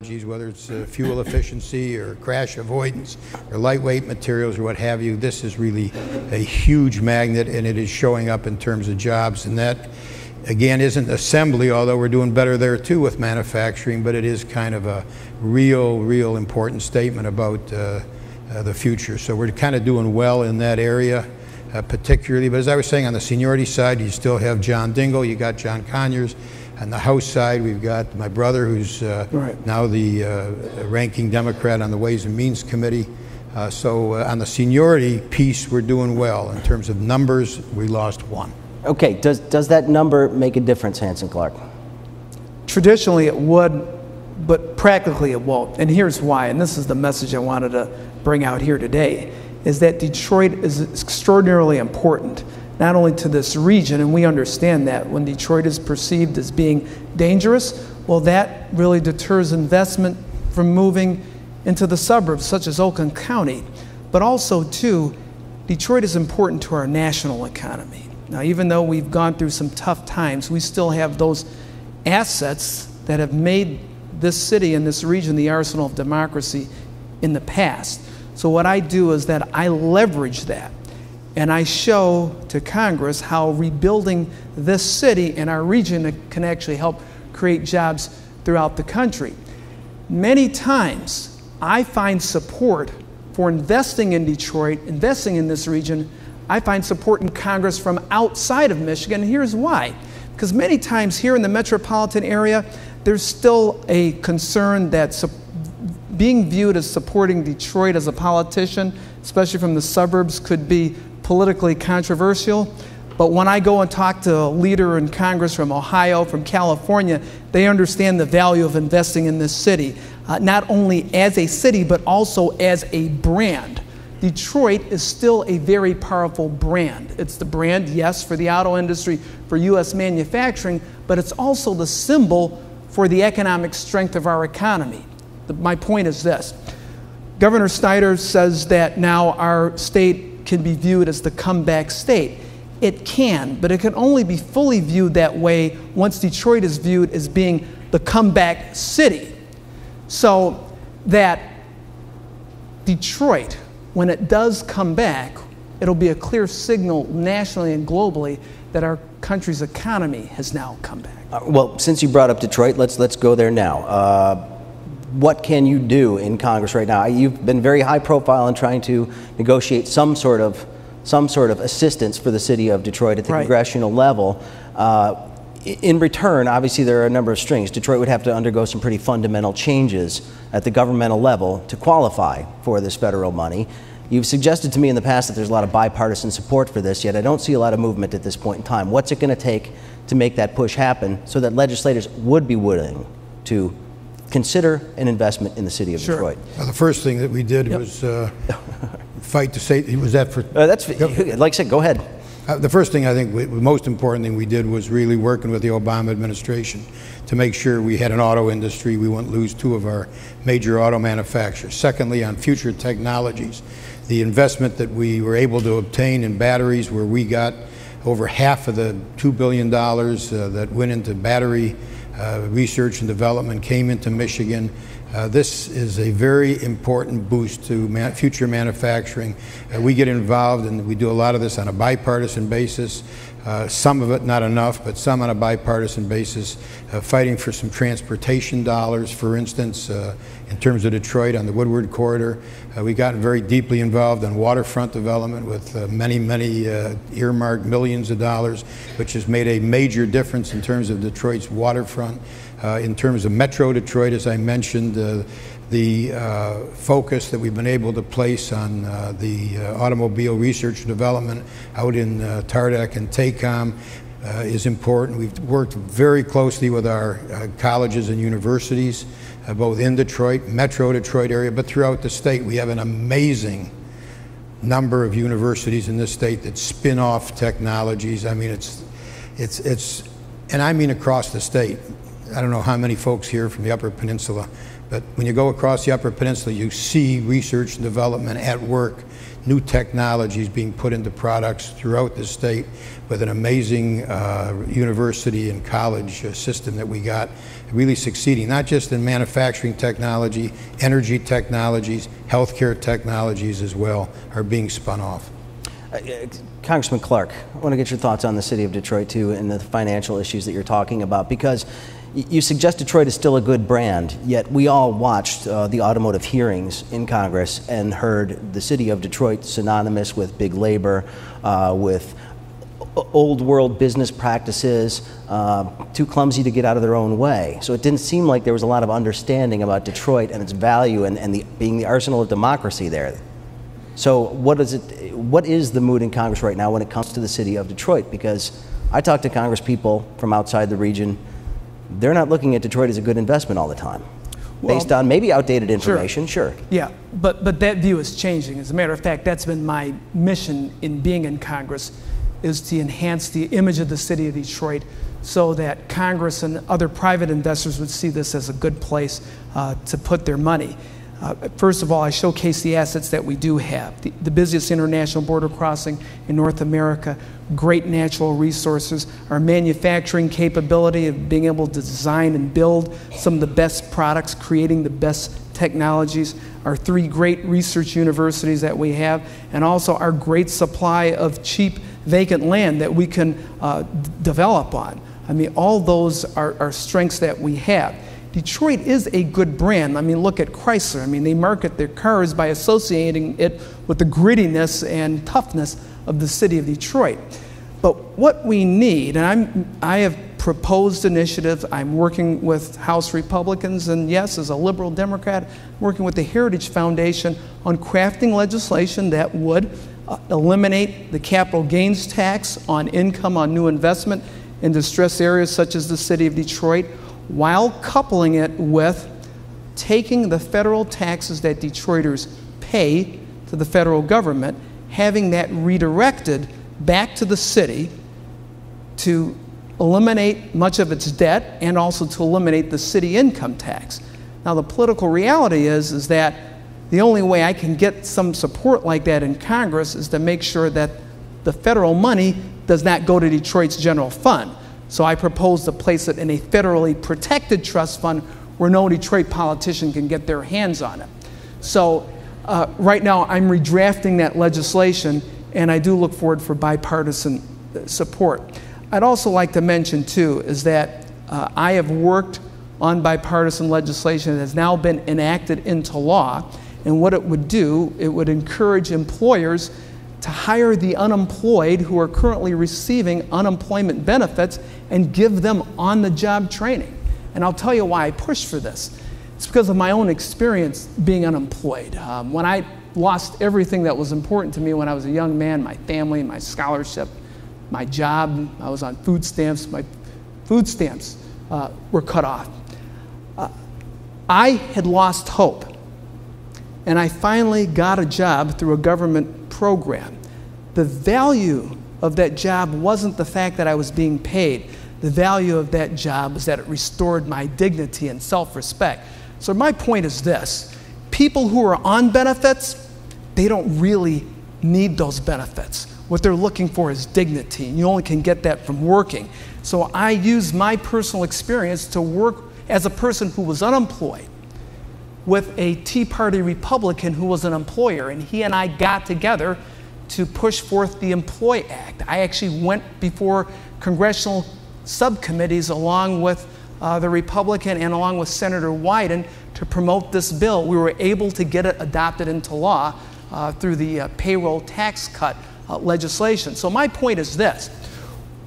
whether it's fuel efficiency or crash avoidance or lightweight materials or what have you. This is really a huge magnet, and it is showing up in terms of jobs. And that, again, isn't assembly, although we're doing better there too with manufacturing, but it is kind of a real important statement about the future. So we're kind of doing well in that area, particularly. But as I was saying, on the seniority side, you still have John Dingell, you got John Conyers. On the House side, we've got my brother, who's now the ranking Democrat on the Ways and Means Committee. So on the seniority piece, we're doing well. In terms of numbers, we lost one. Okay, does that number make a difference, Hansen, Clarke? Traditionally it would, but practically it won't. And here's why, and this is the message I wanted to bring out here today, is that Detroit is extraordinarily important, not only to this region, and we understand that when Detroit is perceived as being dangerous, well, that really deters investment from moving into the suburbs, such as Oakland County. But also, too, Detroit is important to our national economy. Now, even though we've gone through some tough times, we still have those assets that have made this city and this region the arsenal of democracy in the past. So what I do is that I leverage that. And I show to Congress how rebuilding this city and our region can actually help create jobs throughout the country. Many times, I find support for investing in Detroit, investing in this region. I find support in Congress from outside of Michigan. And here's why. Because many times here in the metropolitan area, there's still a concern that being viewed as supporting Detroit as a politician, especially from the suburbs, could be politically controversial. But when I go and talk to a leader in Congress from Ohio, from California, they understand the value of investing in this city, not only as a city, but also as a brand. Detroit is still a very powerful brand. It's the brand, yes, for the auto industry, for U.S. manufacturing, but it's also the symbol for the economic strength of our economy. My point is this. Governor Snyder says that now our state can be viewed as the comeback state. It can, but it can only be fully viewed that way once Detroit is viewed as being the comeback city. So that Detroit, when it does come back, it'll be a clear signal nationally and globally that our country's economy has now come back. Well, since you brought up Detroit, let's go there now. What can you do in Congress right now? You've been very high profile in trying to negotiate some sort of assistance for the city of Detroit at the congressional level. In return, obviously there are a number of strings. Detroit would have to undergo some pretty fundamental changes at the governmental level to qualify for this federal money. You've suggested to me in the past that there's a lot of bipartisan support for this, yet I don't see a lot of movement at this point in time. What's it going to take to make that push happen so that legislators would be willing to consider an investment in the city of Detroit? Well, the first thing that we did was fight to say, was that for? That's, like I said, go ahead. The first thing I think, the most important thing we did was really working with the Obama administration to make sure we had an auto industry. We wouldn't lose two of our major auto manufacturers. Secondly, on future technologies, the investment that we were able to obtain in batteries, where we got over half of the $2 billion that went into battery research and development came into Michigan. This is a very important boost to future manufacturing. We get involved, and we do a lot of this on a bipartisan basis. Some of it, not enough, but some on a bipartisan basis, fighting for some transportation dollars, for instance, in terms of Detroit on the Woodward Corridor. We've gotten very deeply involved in waterfront development with many earmarked millions of dollars, which has made a major difference in terms of Detroit's waterfront. In terms of Metro Detroit, as I mentioned, the focus that we've been able to place on the automobile research and development out in Tardac and TACOM is important. We've worked very closely with our colleges and universities, both in Detroit, Metro Detroit area, but throughout the state. We have an amazing number of universities in this state that spin off technologies. I mean, it's and I mean across the state. I don't know how many folks here from the Upper Peninsula, But when you go across the Upper Peninsula, you see research and development at work, new technologies being put into products throughout the state with an amazing university and college system that we got, really succeeding, not just in manufacturing technology, energy technologies, healthcare technologies as well are being spun off. Congressman Clarke, I want to get your thoughts on the city of Detroit too and the financial issues that you're talking about, because you suggest Detroit is still a good brand, yet we all watched the automotive hearings in Congress and heard the city of Detroit synonymous with big labor, with old world business practices, too clumsy to get out of their own way. So it didn't seem like there was a lot of understanding about Detroit and its value and being the arsenal of democracy there. So what is the mood in Congress right now when it comes to the city of Detroit? Because I talk to Congress people from outside the region, they're not looking at Detroit as a good investment all the time. Well, based on maybe outdated information, sure. Yeah, but that view is changing. As a matter of fact, that's been my mission in being in Congress, is to enhance the image of the city of Detroit so that Congress and other private investors would see this as a good place to put their money. First of all, I showcase the assets that we do have. The busiest international border crossing in North America, great natural resources, our manufacturing capability of being able to design and build some of the best products, creating the best technologies, our 3 great research universities that we have, and also our great supply of cheap vacant land that we can develop on. I mean, all those are strengths that we have. Detroit is a good brand. I mean, look at Chrysler. I mean, they market their cars by associating it with the grittiness and toughness of the city of Detroit. But what we need, and I have proposed initiatives. I'm working with House Republicans, and yes, as a liberal Democrat, working with the Heritage Foundation on crafting legislation that would eliminate the capital gains tax on income on new investment in distressed areas such as the city of Detroit, while coupling it with taking the federal taxes that Detroiters pay to the federal government, having that redirected back to the city to eliminate much of its debt and also to eliminate the city income tax. Now, the political reality is that the only way I can get some support like that in Congress is to make sure that the federal money does not go to Detroit's general fund. So I propose to place it in a federally protected trust fund where no Detroit politician can get their hands on it. So right now I'm redrafting that legislation, and I do look forward for bipartisan support. I'd also like to mention too is that I have worked on bipartisan legislation that has now been enacted into law, and what it would do, it would encourage employers to hire the unemployed who are currently receiving unemployment benefits and give them on-the-job training. And I'll tell you why I push for this. It's because of my own experience being unemployed. When I lost everything that was important to me when I was a young man, my family, my scholarship, my job, I was on food stamps, my food stamps were cut off. I had lost hope. And I finally got a job through a government program. The value of that job wasn't the fact that I was being paid. The value of that job was that it restored my dignity and self-respect. So my point is this: people who are on benefits, they don't really need those benefits. What they're looking for is dignity, and you only can get that from working. So I use my personal experience to work as a person who was unemployed with a Tea Party Republican who was an employer, and he and I got together to push forth the Employ Act. I actually went before congressional subcommittees along with the Republican and along with Senator Wyden to promote this bill. We were able to get it adopted into law through the payroll tax cut legislation. So my point is this: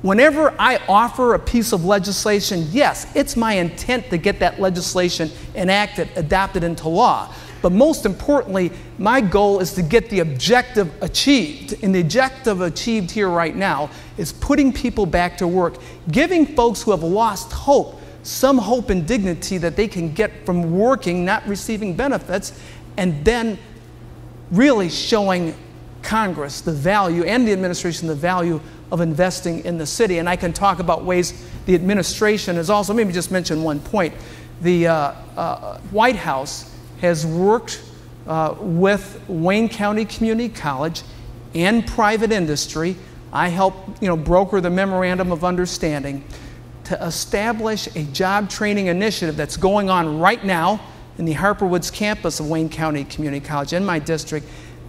whenever I offer a piece of legislation, yes, it's my intent to get that legislation enacted, adopted into law. But most importantly, my goal is to get the objective achieved. And the objective achieved here right now is putting people back to work, giving folks who have lost hope some hope and dignity that they can get from working, not receiving benefits, and then really showing Congress the value and the administration the value of investing in the city. And I can talk about ways the administration has also, maybe just mention one point. The White House has worked with Wayne County Community College and private industry. I helped broker the Memorandum of Understanding to establish a job training initiative that's going on right now in the Harper Woods campus of Wayne County Community College in my district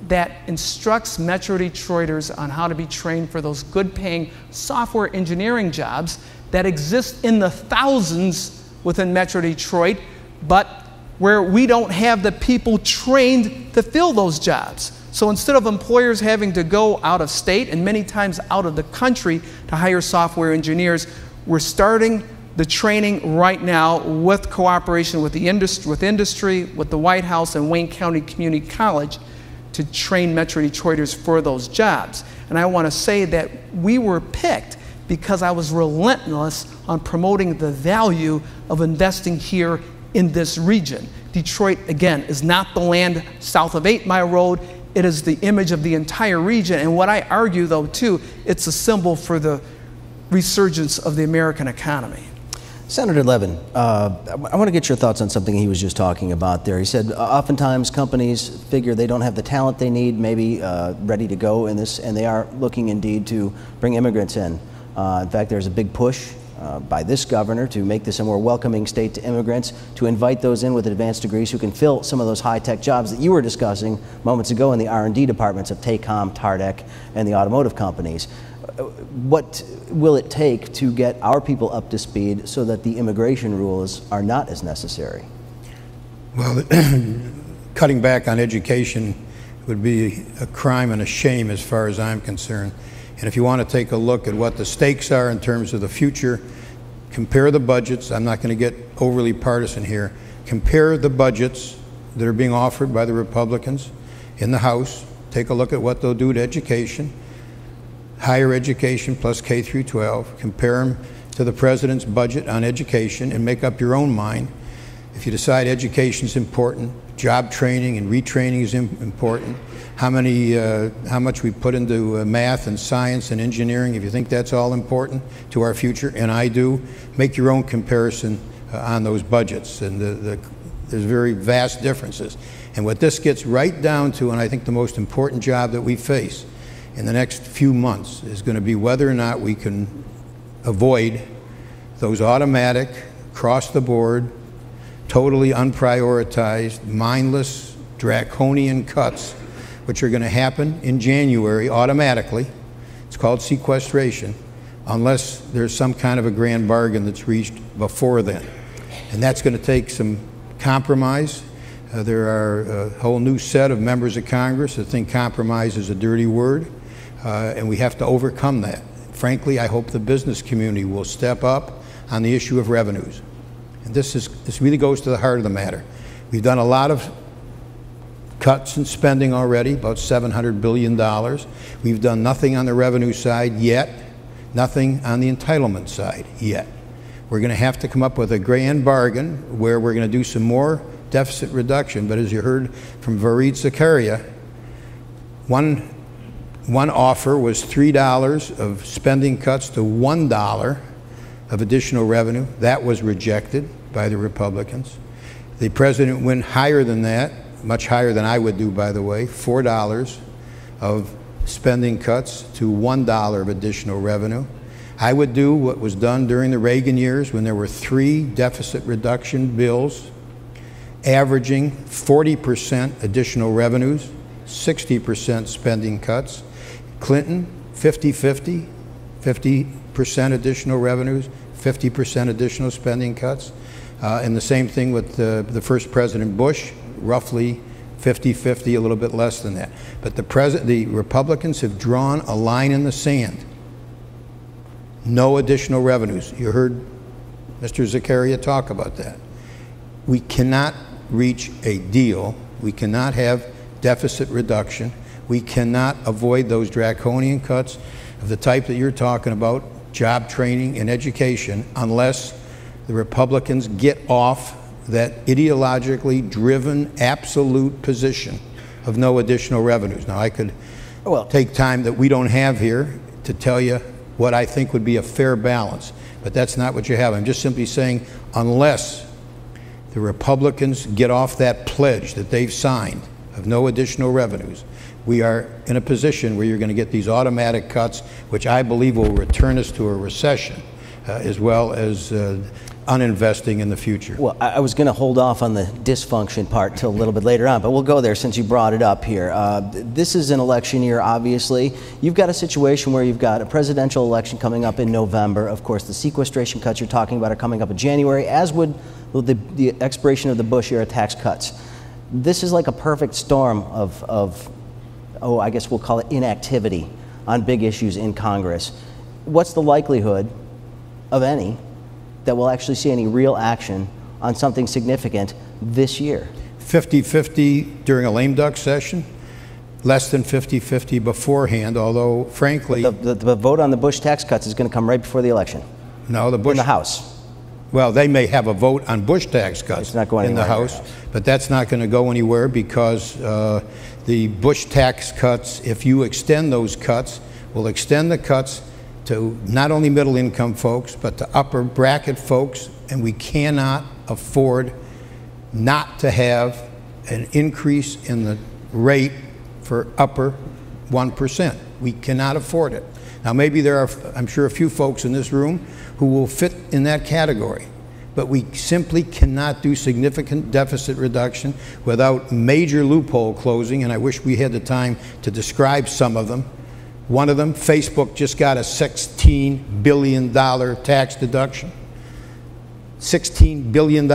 that instructs Metro Detroiters on how to be trained for those good-paying software engineering jobs that exist in the thousands within Metro Detroit, but where we don't have the people trained to fill those jobs. So instead of employers having to go out of state and many times out of the country to hire software engineers, we're starting the training right now with cooperation with the industry, with the White House and Wayne County Community College to train Metro Detroiters for those jobs. And I want to say that we were picked because I was relentless on promoting the value of investing here in this region. Detroit, again, is not the land south of 8 Mile Road. It is the image of the entire region. And what I argue, though, too, it's a symbol for the resurgence of the American economy. Senator Levin, I want to get your thoughts on something he was just talking about there. He said oftentimes companies figure they don't have the talent they need, maybe ready to go in this, and they are looking indeed to bring immigrants in. In fact, there's a big push by this governor to make this a more welcoming state to immigrants, to invite those in with advanced degrees who can fill some of those high-tech jobs that you were discussing moments ago in the R&D departments of TACOM, TARDEC, and the automotive companies. What will it take to get our people up to speed so that the immigration rules are not as necessary? Well, cutting back on education would be a crime and a shame as far as I'm concerned. And if you want to take a look at what the stakes are in terms of the future, compare the budgets. I'm not going to get overly partisan here. Compare the budgets that are being offered by the Republicans in the House. Take a look at what they'll do to education. Higher education plus K through 12, compare them to the president's budget on education and make up your own mind. If you decide education is important, job training and retraining is important, how much we put into math and science and engineering, if you think that's all important to our future, and I do, make your own comparison on those budgets. And there's very vast differences. And what this gets right down to, and I think the most important job that we face in the next few months, is going to be whether or not we can avoid those automatic, across-the-board, totally unprioritized, mindless, draconian cuts, which are going to happen in January automatically. It's called sequestration, unless there's some kind of a grand bargain that's reached before then. And that's going to take some compromise. There are a whole new set of members of Congress that think compromise is a dirty word. And we have to overcome that. Frankly, I hope the business community will step up on the issue of revenues. And this really goes to the heart of the matter. We've done a lot of cuts in spending already, about $700 billion. We've done nothing on the revenue side yet, nothing on the entitlement side yet. We're going to have to come up with a grand bargain where we're going to do some more deficit reduction. But as you heard from Farid Zakaria, one offer was $3 of spending cuts to $1 of additional revenue. That was rejected by the Republicans. The president went higher than that, much higher than I would do, by the way, $4 of spending cuts to $1 of additional revenue. I would do what was done during the Reagan years when there were 3 deficit reduction bills averaging 40% additional revenues, 60% spending cuts. Clinton, 50-50, 50% additional revenues, 50% additional spending cuts. And the same thing with the first President Bush, roughly 50-50, a little bit less than that. But the Republicans have drawn a line in the sand. No additional revenues. You heard Mr. Zakaria talk about that. We cannot reach a deal. We cannot have deficit reduction. We cannot avoid those draconian cuts of the type that you're talking about, job training and education, unless the Republicans get off that ideologically driven absolute position of no additional revenues. Now, I could take time that we don't have here to tell you what I think would be a fair balance, but that's not what you have. I'm just simply saying, unless the Republicans get off that pledge that they've signed of no additional revenues, we are in a position where you're going to get these automatic cuts, which I believe will return us to a recession, as well as uninvesting in the future. Well, I was going to hold off on the dysfunction part till a little bit later on, but we'll go there since you brought it up here. This is an election year, obviously. You've got a situation where you've got a presidential election coming up in November. Of course, the sequestration cuts you're talking about are coming up in January, as would the expiration of the Bush-era tax cuts. This is like a perfect storm of, I guess we'll call it inactivity on big issues in Congress. What's the likelihood of any that we'll actually see any real action on something significant this year? 50-50 during a lame duck session, less than 50-50 beforehand, although frankly... The vote on the Bush tax cuts is going to come right before the election. No, the Bush... In the House. Well, they may have a vote on Bush tax cuts it's not going in the House, but that's not going to go anywhere because the Bush tax cuts, if you extend those cuts, will extend the cuts to not only middle income folks, but to upper bracket folks, and we cannot afford not to have an increase in the rate for upper 1%. We cannot afford it. Now maybe there are, I'm sure, a few folks in this room who will fit in that category, but we simply cannot do significant deficit reduction without major loophole closing, and I wish we had the time to describe some of them. One of them, Facebook just got a $16 billion tax deduction. $16 billion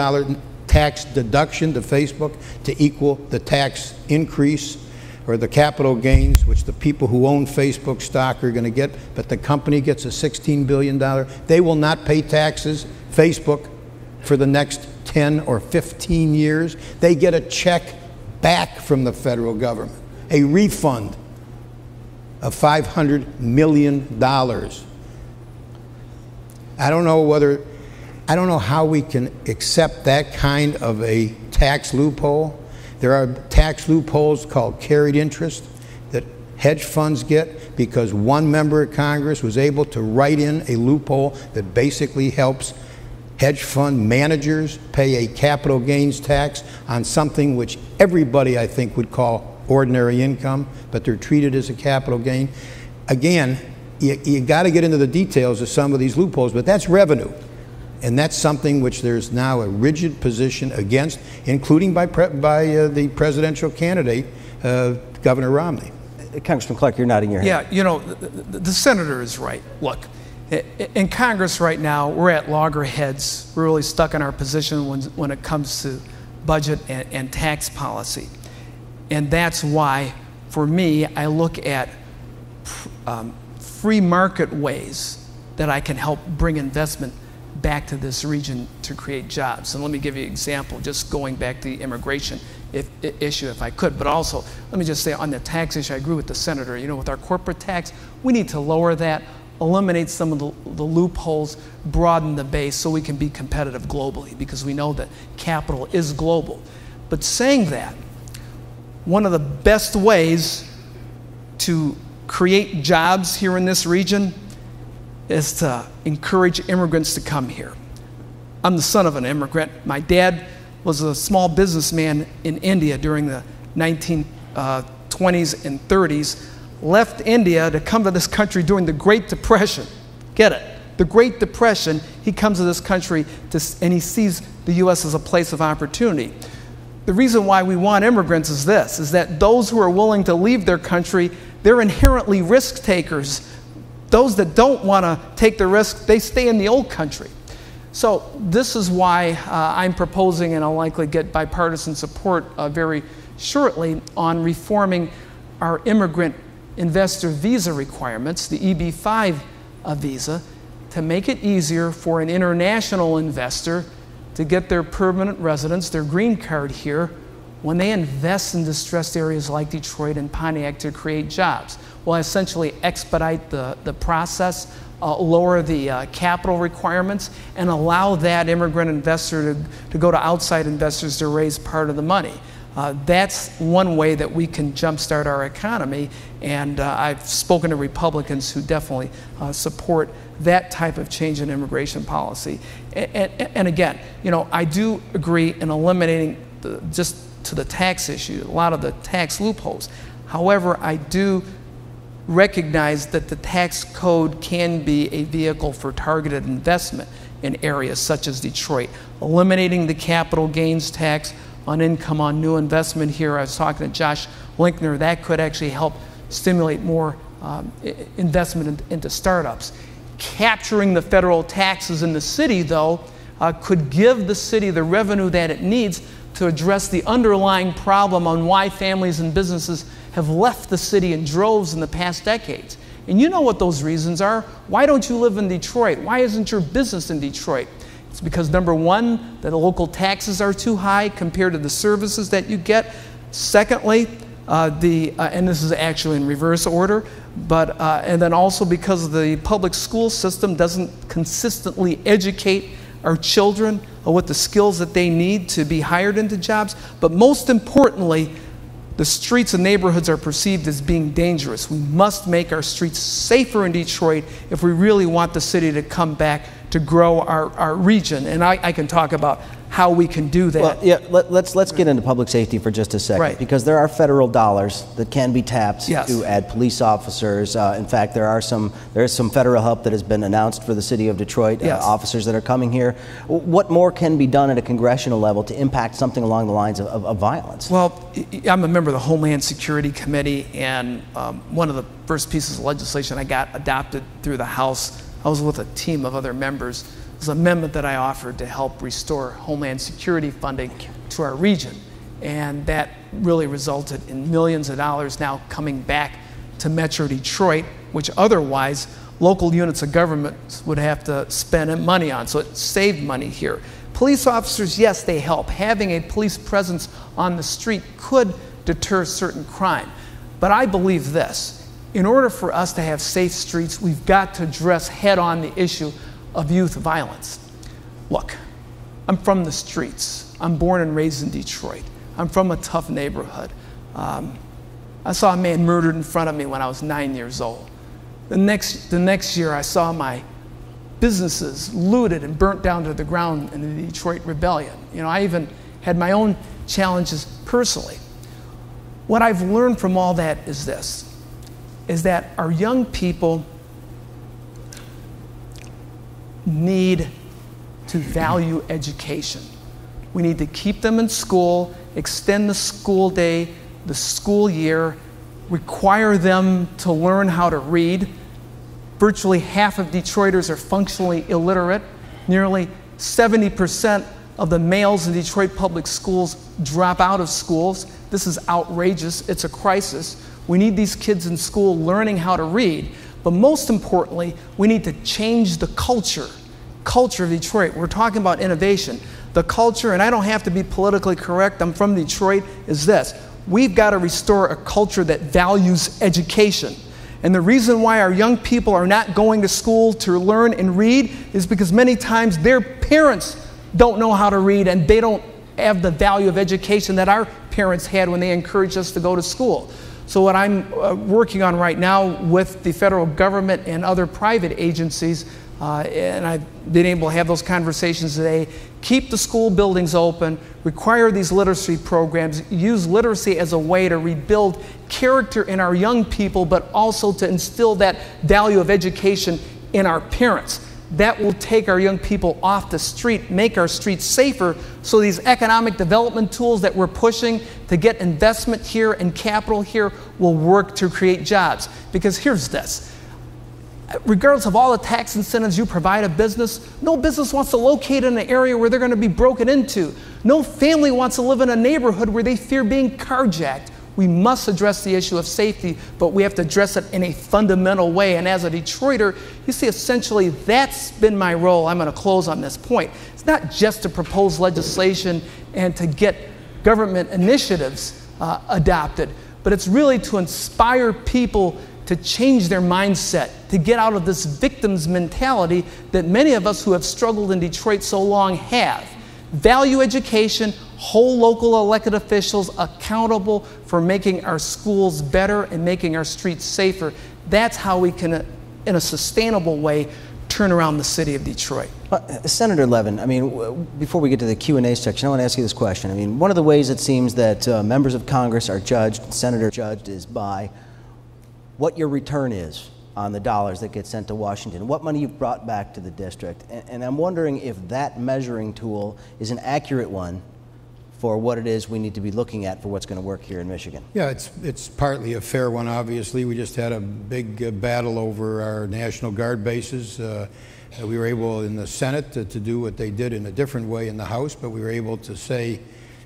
tax deduction to Facebook to equal the tax increase or the capital gains, which the people who own Facebook stock are going to get, but the company gets a $16 billion. They will not pay taxes, Facebook, for the next 10 or 15 years. They get a check back from the federal government, a refund of $500 million. I don't know how we can accept that kind of a tax loophole. There are tax loopholes called carried interest that hedge funds get because one member of Congress was able to write in a loophole that basically helps hedge fund managers pay a capital gains tax on something which everybody, I think, would call ordinary income, but they're treated as a capital gain. Again, you got to get into the details of some of these loopholes, but that's revenue. And that's something which there's now a rigid position against, including by the presidential candidate, Governor Romney. Congressman Clarke, you're nodding your head. Yeah, you know, the senator is right. Look, in Congress right now, we're at loggerheads. We're really stuck in our position when it comes to budget and tax policy. And that's why, for me, I look at free market ways that I can help bring investment back to this region to create jobs. And let me give you an example, just going back to the immigration issue if I could. But also, let me just say on the tax issue, I agree with the senator. You know, with our corporate tax, we need to lower that, eliminate some of the loopholes, broaden the base so we can be competitive globally, because we know that capital is global. But saying that, one of the best ways to create jobs here in this region is to encourage immigrants to come here. I'm the son of an immigrant. My dad was a small businessman in India during the 1920s and 30s, left India to come to this country during the Great Depression. Get it? The Great Depression, he comes to this country and he sees the U.S. as a place of opportunity. The reason why we want immigrants is this, is that those who are willing to leave their country, they're inherently risk takers. Those that don't want to take the risk, they stay in the old country. So this is why I'm proposing, and I'll likely get bipartisan support very shortly, on reforming our immigrant investor visa requirements, the EB-5 visa, to make it easier for an international investor to get their permanent residence, their green card here, when they invest in distressed areas like Detroit and Pontiac to create jobs. We'll essentially expedite the process, lower the capital requirements, and allow that immigrant investor to go to outside investors to raise part of the money. That's one way that we can jumpstart our economy, and I've spoken to Republicans who definitely support that type of change in immigration policy. And again, you know, I do agree in eliminating just to the tax issue, a lot of the tax loopholes. However, I do recognize that the tax code can be a vehicle for targeted investment in areas such as Detroit. Eliminating the capital gains tax on income on new investment here, I was talking to Josh Linkner, that could actually help stimulate more investment into startups. Capturing the federal taxes in the city, though, could give the city the revenue that it needs to address the underlying problem on why families and businesses have left the city in droves in the past decades. And you know what those reasons are. Why don't you live in Detroit? Why isn't your business in Detroit? It's because, number one, that the local taxes are too high compared to the services that you get. Secondly, and this is actually in reverse order, and then also because the public school system doesn't consistently educate our children with the skills that they need to be hired into jobs. But most importantly, the streets and neighborhoods are perceived as being dangerous. We must make our streets safer in Detroit if we really want the city to come back to grow our region. And I can talk about how we can do that. Well, yeah, let's get into public safety for just a second, right, because there are federal dollars that can be tapped, yes, to add police officers. In fact, there is some federal help that has been announced for the city of Detroit, yes, officers that are coming here. What more can be done at a congressional level to impact something along the lines of violence? Well, I'm a member of the Homeland Security Committee, and one of the first pieces of legislation I got adopted through the House, I was with a team of other members, was an amendment that I offered to help restore Homeland Security funding to our region. And that really resulted in millions of dollars now coming back to Metro Detroit, which otherwise local units of government would have to spend money on. So it saved money here. Police officers, yes, they help. Having a police presence on the street could deter certain crime. But I believe this. In order for us to have safe streets, we've got to address head-on the issue of youth violence. Look, I'm from the streets. I'm born and raised in Detroit. I'm from a tough neighborhood. I saw a man murdered in front of me when I was 9 years old. The next year, I saw my businesses looted and burnt down to the ground in the Detroit Rebellion. You know, I even had my own challenges personally. What I've learned from all that is this, is that our young people need to value education. We need to keep them in school, extend the school day, the school year, require them to learn how to read. Virtually half of Detroiters are functionally illiterate. Nearly 70% of the males in Detroit public schools drop out of schools. This is outrageous. It's a crisis. We need these kids in school learning how to read. But most importantly, we need to change the culture of Detroit. We're talking about innovation. The culture, and I don't have to be politically correct, I'm from Detroit, is this. We've got to restore a culture that values education. And the reason why our young people are not going to school to learn and read is because many times their parents don't know how to read and they don't have the value of education that our parents had when they encouraged us to go to school. So what I'm working on right now with the federal government and other private agencies, and I've been able to have those conversations today, keep the school buildings open, require these literacy programs, use literacy as a way to rebuild character in our young people, but also to instill that value of education in our parents. That will take our young people off the street, make our streets safer, so these economic development tools that we're pushing to get investment here and capital here will work to create jobs. Because here's this. Regardless of all the tax incentives you provide a business, no business wants to locate in an area where they're going to be broken into. No family wants to live in a neighborhood where they fear being carjacked. We must address the issue of safety, but we have to address it in a fundamental way. And as a Detroiter, you see, essentially, that's been my role. I'm going to close on this point. It's not just to propose legislation and to get government initiatives adopted, but it's really to inspire people to change their mindset, to get out of this victim's mentality that many of us who have struggled in Detroit so long have. Value education, hold local elected officials accountable for making our schools better and making our streets safer. That's how we can, in a sustainable way, turn around the city of Detroit. Senator Levin, I mean, before we get to the Q&A section, I want to ask you this question. I mean, one of the ways it seems that members of Congress are judged, senators judged, is by what your return is on the dollars that get sent to Washington, what money you've brought back to the district. And I'm wondering if that measuring tool is an accurate one for what it is we need to be looking at for what's going to work here in Michigan. Yeah, it's partly a fair one, obviously. We just had a big battle over our National Guard bases. We were able in the Senate to do what they did in a different way in the House, but we were able to say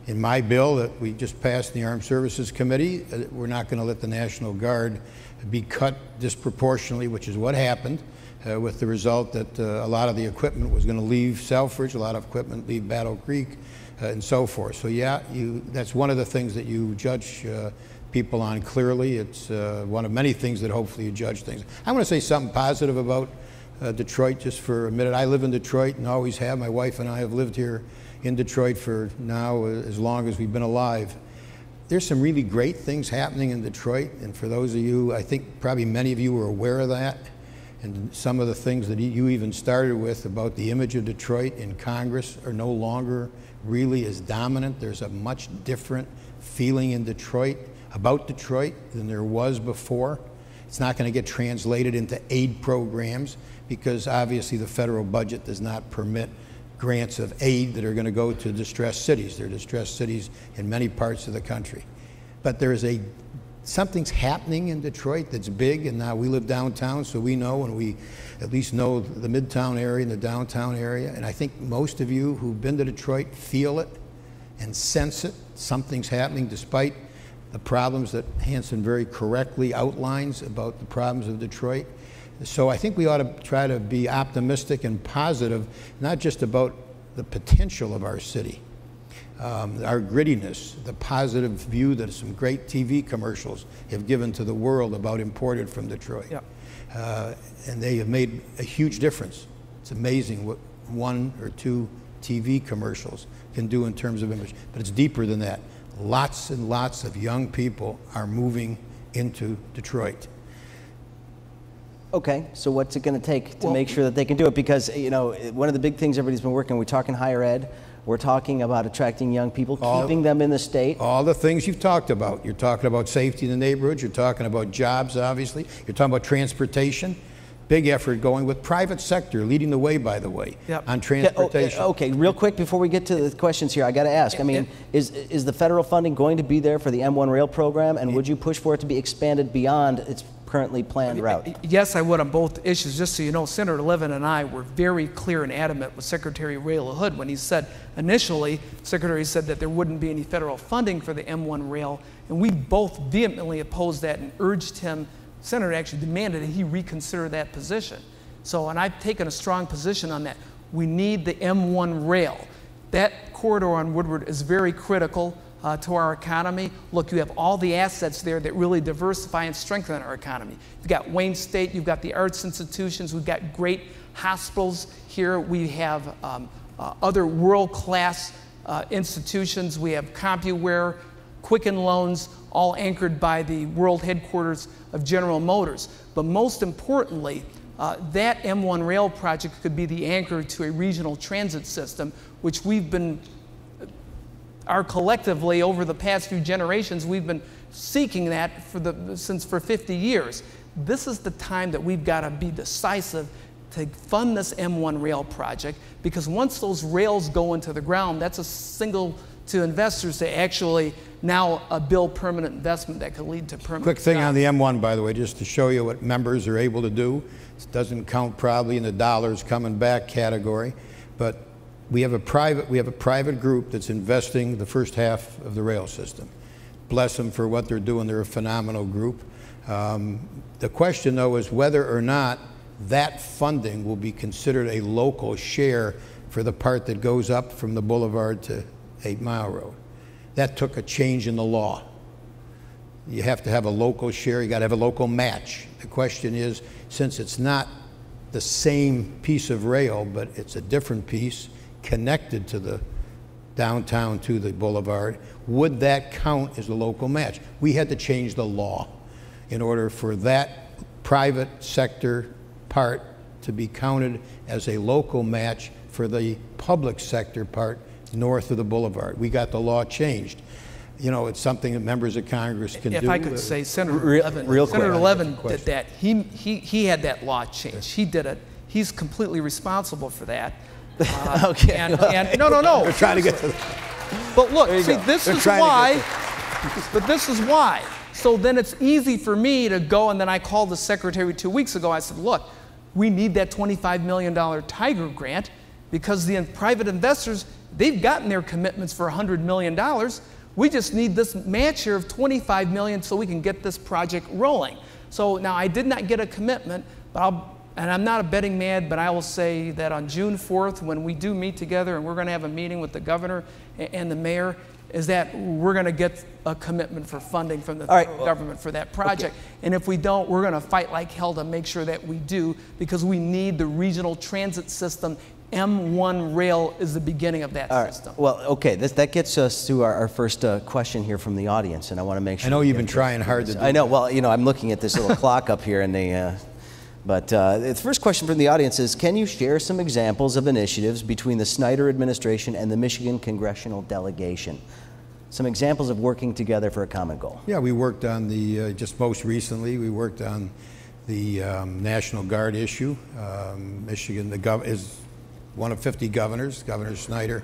in my bill that we just passed in the Armed Services Committee, we're not going to let the National Guard be cut disproportionately, which is what happened, with the result that a lot of the equipment was going to leave Selfridge, a lot of equipment leave Battle Creek, and so forth. So yeah, that's one of the things that you judge people on clearly. It's one of many things that hopefully you judge things. I want to say something positive about Detroit just for a minute. I live in Detroit and always have. My wife and I have lived here in Detroit for now as long as we've been alive. There's some really great things happening in Detroit, and for those of you, I think probably many of you are aware of that, and some of the things that you even started with about the image of Detroit in Congress are no longer really as dominant. There's a much different feeling in Detroit about Detroit than there was before. It's not going to get translated into aid programs because obviously the federal budget does not permit grants of aid that are going to go to distressed cities. There are distressed cities in many parts of the country. But there is something's happening in Detroit that's big, and now we live downtown, so we know, and we at least know the Midtown area and the downtown area, and I think most of you who've been to Detroit feel it and sense it. Something's happening despite the problems that Hansen very correctly outlines about the problems of Detroit. So I think we ought to try to be optimistic and positive, not just about the potential of our city, our grittiness, the positive view that some great TV commercials have given to the world about imported from Detroit. Yep. And they have made a huge difference. It's amazing what 1 or 2 TV commercials can do in terms of image, but it's deeper than that. Lots and lots of young people are moving into Detroit. Okay, so what's it going to take to make sure that they can do it? Because, you know, one of the big things everybody's been working on, we're talking higher ed, we're talking about attracting young people, keeping them in the state. All the things you've talked about. You're talking about safety in the neighborhoods, you're talking about jobs, obviously, you're talking about transportation. Big effort going with private sector leading the way, by the way, on transportation. Okay, real quick before we get to the questions here, I got to ask. I mean, is the federal funding going to be there for the M1 rail program, and would you push for it to be expanded beyond its currently planned route? Yes, I would on both issues. Just so you know, Senator Levin and I were very clear and adamant with Secretary Ray LaHood when he said initially, Secretary said that there wouldn't be any federal funding for the M1 rail, and we both vehemently opposed that and urged him. Senator actually demanded that he reconsider that position. So, and I've taken a strong position on that. We need the M1 rail. That corridor on Woodward is very critical to our economy. Look, you have all the assets there that really diversify and strengthen our economy. You've got Wayne State, you've got the arts institutions, we've got great hospitals here. We have other world-class institutions. We have CompuWare, Quicken Loans, all anchored by the world headquarters of General Motors. But most importantly, that M1 rail project could be the anchor to a regional transit system, which we've been, collectively over the past few generations, we've been seeking that for 50 years. This is the time that we've got to be decisive to fund this M1 rail project, because once those rails go into the ground, that's a signal to investors to actually now build permanent investment that could lead to permanent. Quick thing on the M1, by the way, just to show you what members are able to do. It doesn't count probably in the dollars coming back category, but we have a private group that's investing the first half of the rail system. Bless them for what they're doing. They're a phenomenal group. The question, though, is whether or not that funding will be considered a local share for the part that goes up from the boulevard to 8 Mile Road. That took a change in the law. You have to have a local share, you got to have a local match. The question is, since it's not the same piece of rail, but it's a different piece connected to the downtown to the boulevard, would that count as a local match? We had to change the law in order for that private sector part to be counted as a local match for the public sector part north of the boulevard. We got the law changed. You know, it's something that members of Congress can do. If I could say, Senator Levin did that. He had that law changed. He did it. He's completely responsible for that. Okay. No. We're trying to get to But look, see, this is why. But this is why. So then it's easy for me to go, and then I called the secretary 2 weeks ago. I said, look, we need that $25 million Tiger grant because the private investors, they've gotten their commitments for $100 million. We just need this match here of $25 million so we can get this project rolling. So now I did not get a commitment, but and I'm not a betting man, but I will say that on June 4th, when we do meet together and we're going to have a meeting with the governor and the mayor, is that we're going to get a commitment for funding from the federal government for that project. Okay. And if we don't, we're going to fight like hell to make sure that we do, because we need the regional transit system. M1 rail is the beginning of that system. Well, okay, that gets us to our first question here from the audience, and I want to make sure. I know you've been trying hard to do I know. Well, you know, I'm looking at this little clock up here, and the first question from the audience is, can you share some examples of initiatives between the Snyder administration and the Michigan Congressional delegation? Some examples of working together for a common goal. Yeah, we worked on the, just most recently, we worked on the National Guard issue. Michigan is one of 50 governors. Governor Snyder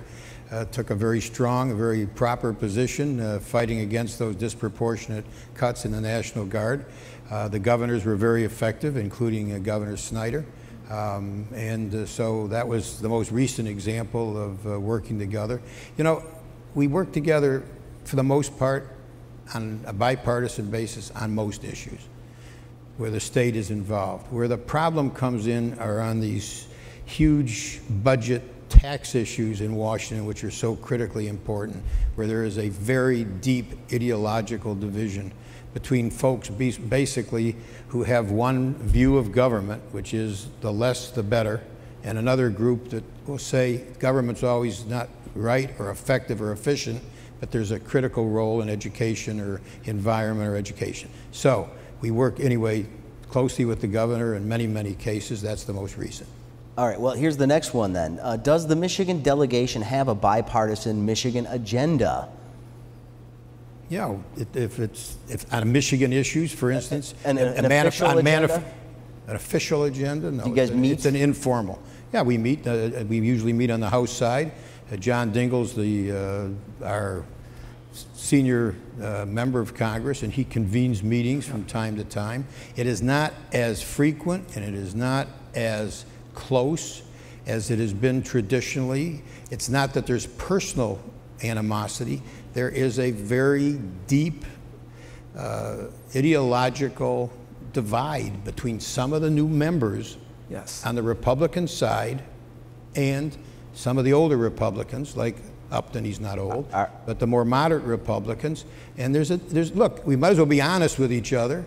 took a very strong, a very proper position fighting against those disproportionate cuts in the National Guard. The governors were very effective, including Governor Snyder. So that was the most recent example of working together. You know, we work together for the most part on a bipartisan basis on most issues where the state is involved. Where the problem comes in are on these huge budget tax issues in Washington, which are so critically important, where there is a very deep ideological division between folks basically who have one view of government, which is the less the better, and another group that will say government's always not right or effective or efficient, but there's a critical role in education or environment or education. So we work anyway closely with the governor in many, many cases. That's the most recent. All right, well, here's the next one then. Does the Michigan delegation have a bipartisan Michigan agenda? Yeah, if on Michigan issues, for instance, an official agenda? An official agenda? No, do you guys meet? It's an informal. Yeah, we meet. We usually meet on the House side. John Dingell's our senior member of Congress, and he convenes meetings from time to time. It is not as frequent and it is not as close as it has been traditionally. It's not that there's personal animosity. There is a very deep ideological divide between some of the new members on the Republican side and some of the older Republicans, like Upton, he's not old, but the more moderate Republicans. And look, we might as well be honest with each other.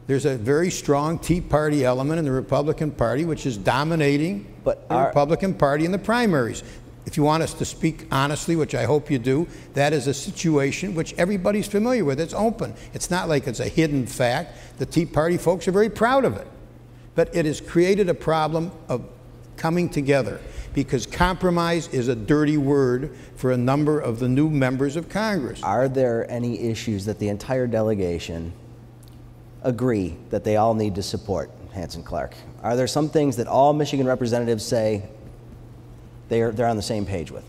There's a very strong Tea Party element in the Republican Party, which is dominating the Republican Party in the primaries. If you want us to speak honestly, which I hope you do, that is a situation which everybody's familiar with. It's open. It's not like it's a hidden fact. The Tea Party folks are very proud of it. But it has created a problem of coming together, because compromise is a dirty word for a number of the new members of Congress. Are there any issues that the entire delegation agree that they all need to support, Hansen, Clarke? Are there some things that all Michigan representatives say they're on the same page with?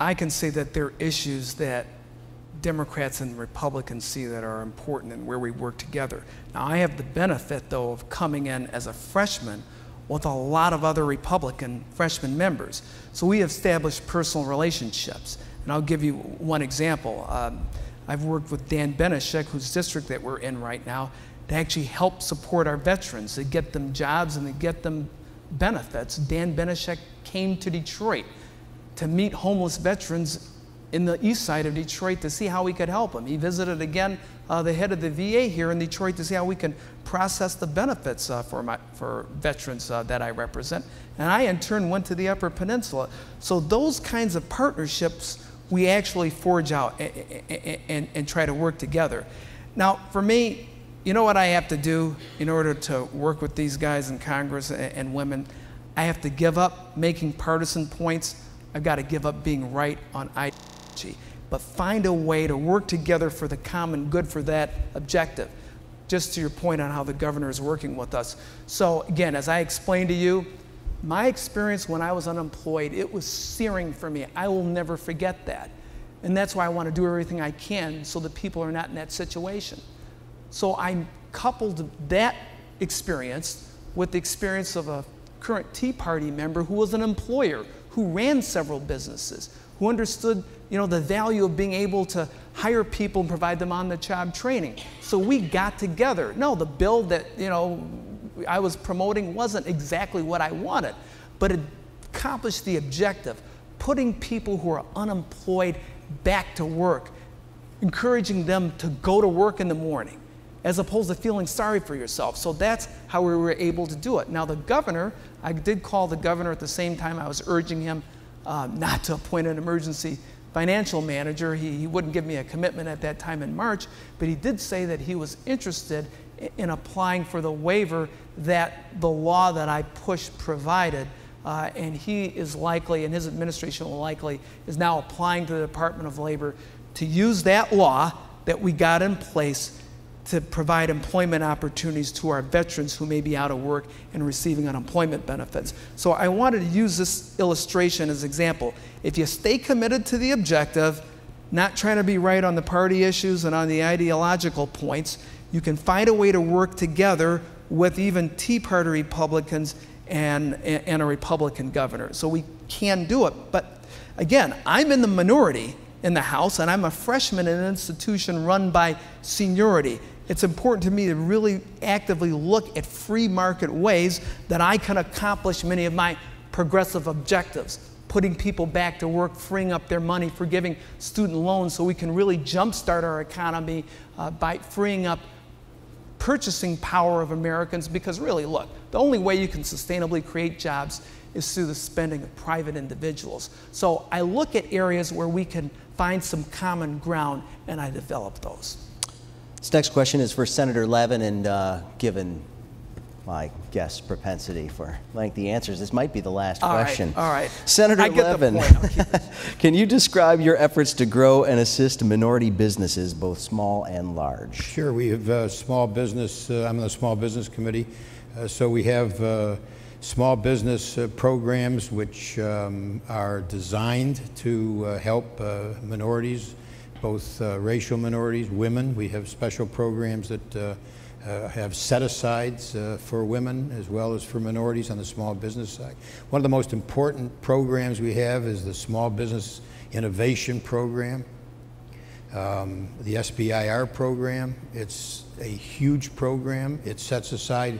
I can say that there are issues that Democrats and Republicans see that are important and where we work together. Now, I have the benefit, though, of coming in as a freshman with a lot of other Republican freshman members. So we have established personal relationships. And I'll give you one example. I've worked with Dan Benishek, whose district that we're in right now, to actually help support our veterans, to get them jobs and to get them benefits. Dan Benishek came to Detroit to meet homeless veterans in the east side of Detroit to see how we could help him. He visited again the head of the VA here in Detroit to see how we can process the benefits for veterans that I represent. And I, in turn, went to the Upper Peninsula. So those kinds of partnerships we actually forge out and try to work together. Now, for me, you know what I have to do in order to work with these guys in Congress and women? I have to give up making partisan points. I've got to give up being right on ideology, but find a way to work together for the common good for that objective. Just to your point on how the governor is working with us. So again, as I explained to you, my experience when I was unemployed, it was searing for me. I will never forget that. And that's why I want to do everything I can so that people are not in that situation. So I coupled that experience with the experience of a current Tea Party member who was an employer, who ran several businesses, who understood, the value of being able to hire people and provide them on-the-job training. So we got together. No, the bill that, I was promoting wasn't exactly what I wanted, but it accomplished the objective, putting people who are unemployed back to work, encouraging them to go to work in the morning, as opposed to feeling sorry for yourself. So that's how we were able to do it. Now the governor, I did call the governor at the same time I was urging him not to appoint an emergency financial manager. He wouldn't give me a commitment at that time in March, but he did say that he was interested in applying for the waiver that the law that I pushed provided. And he is likely, and his administration will likely, is now applying to the Department of Labor to use that law that we got in place to provide employment opportunities to our veterans who may be out of work and receiving unemployment benefits. So I wanted to use this illustration as an example. If you stay committed to the objective, not trying to be right on the party issues and on the ideological points, you can find a way to work together with even Tea Party Republicans and a Republican governor. So we can do it. But again, I'm in the minority in the House, and I'm a freshman in an institution run by seniority. It's important to me to really actively look at free market ways that I can accomplish many of my progressive objectives, putting people back to work, freeing up their money, forgiving student loans so we can really jumpstart our economy by freeing up purchasing power of Americans. Because really, look, the only way you can sustainably create jobs is through the spending of private individuals. So I look at areas where we can find some common ground, and I develop those. This next question is for Senator Levin, and given my guest's propensity for lengthy answers, this might be the last question. All right. Senator Levin, can you describe your efforts to grow and assist minority businesses, both small and large? Sure. We have small business. I'm on the Small Business Committee, so we have small business programs which are designed to help minorities, both racial minorities, women. We have special programs that have set-asides for women as well as for minorities on the small business side. One of the most important programs we have is the Small Business Innovation Program, the SBIR program. It's a huge program. It sets aside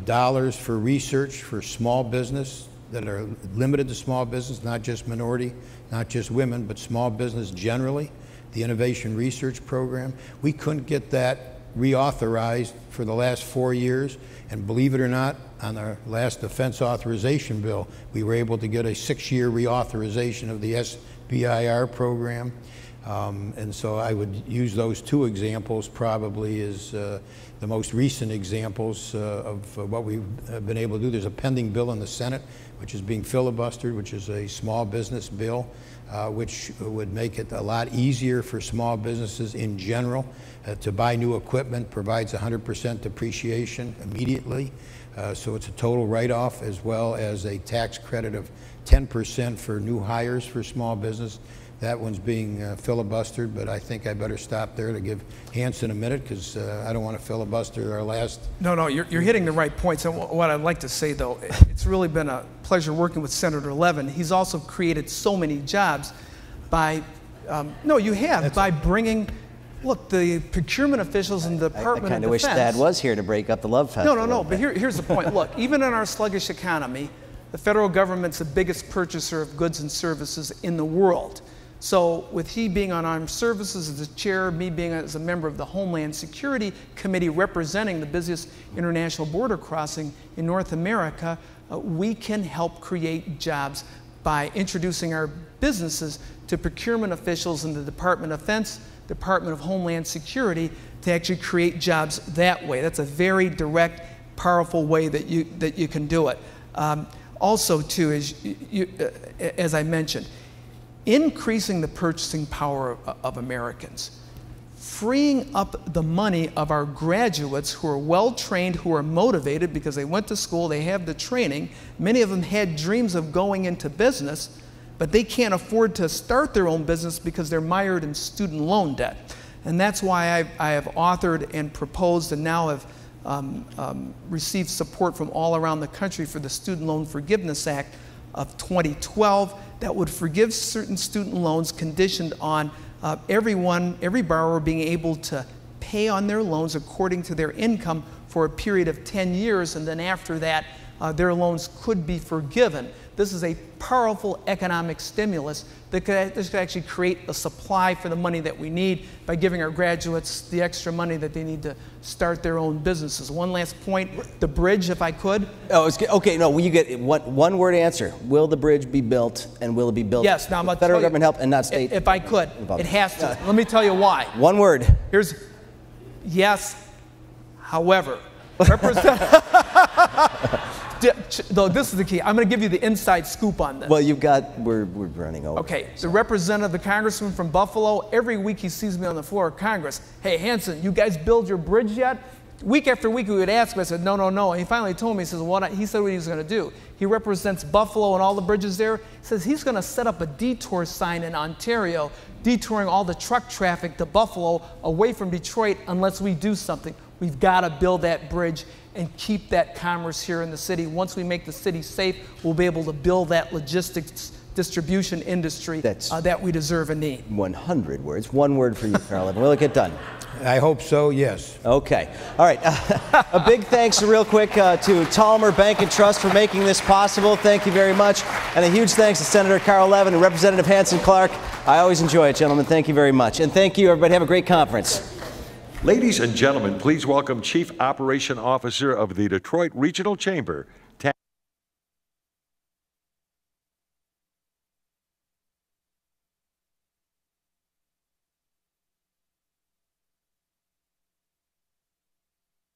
dollars for research for small business that are limited to small business, not just minority, not just women, but small business generally. The Innovation Research Program. We couldn't get that reauthorized for the last 4 years, and believe it or not, on our last defense authorization bill, we were able to get a 6-year reauthorization of the SBIR program. And so I would use those two examples probably as the most recent examples of what we've been able to do. There's a pending bill in the Senate which is being filibustered, which is a small business bill, which would make it a lot easier for small businesses in general to buy new equipment, provides 100% depreciation immediately. So it's a total write-off, as well as a tax credit of 10% for new hires for small business. That one's being filibustered, but I think I better stop there to give Hansen a minute, because I don't want to filibuster our last. No, you're hitting the right points. And what I'd like to say, though, it's really been a pleasure working with Senator Levin. He's also created so many jobs by, by bringing, look, the procurement officials in the Department of Defense. I kind of wish Thad was here to break up the love fest. No, but here's the point. Look, even in our sluggish economy, the federal government's the biggest purchaser of goods and services in the world. So with he being on Armed Services as the chair, me being as a member of the Homeland Security Committee representing the busiest international border crossing in North America, we can help create jobs by introducing our businesses to procurement officials in the Department of Defense, Department of Homeland Security, to actually create jobs that way. That's a very direct, powerful way that you can do it. Also, too, as I mentioned, increasing the purchasing power of Americans, freeing up the money of our graduates who are well-trained, who are motivated because they went to school, they have the training. Many of them had dreams of going into business, but they can't afford to start their own business because they're mired in student loan debt. And that's why I have authored and proposed and now have received support from all around the country for the Student Loan Forgiveness Act of 2012 that would forgive certain student loans conditioned on every borrower being able to pay on their loans according to their income for a period of 10 years, and then after that, their loans could be forgiven. This is a powerful economic stimulus that could actually create a supply for the money that we need by giving our graduates the extra money that they need to start their own businesses. One last point, the bridge, if I could. Oh, okay, no, you get one word answer. Will the bridge be built, and will it be built? Yes, now I'm with federal government help and not state? If I could, it has to. Let me tell you why. One word. Here's, yes, however, though this is the key. I'm going to give you the inside scoop on this. Well, we're running over. Okay, the representative, the congressman from Buffalo, every week he sees me on the floor of Congress. Hey, Hansen, you guys build your bridge yet? Week after week we would ask him. I said, no. And he finally told me, he said what he was going to do. He represents Buffalo and all the bridges there. He says he's going to set up a detour sign in Ontario, detouring all the truck traffic to Buffalo away from Detroit unless we do something. We've got to build that bridge and keep that commerce here in the city. Once we make the city safe, we'll be able to build that logistics distribution industry that we deserve and need. 100 words. One word for you, Carl Levin. Will it get done? I hope so, yes. Okay. All right. A big thanks real quick to Talmer Bank and Trust for making this possible. Thank you very much. And a huge thanks to Senator Carl Levin and Representative Hansen Clarke. I always enjoy it, gentlemen. Thank you very much. And thank you, everybody. Have a great conference. Ladies and gentlemen, please welcome Chief Operation Officer of the Detroit Regional Chamber,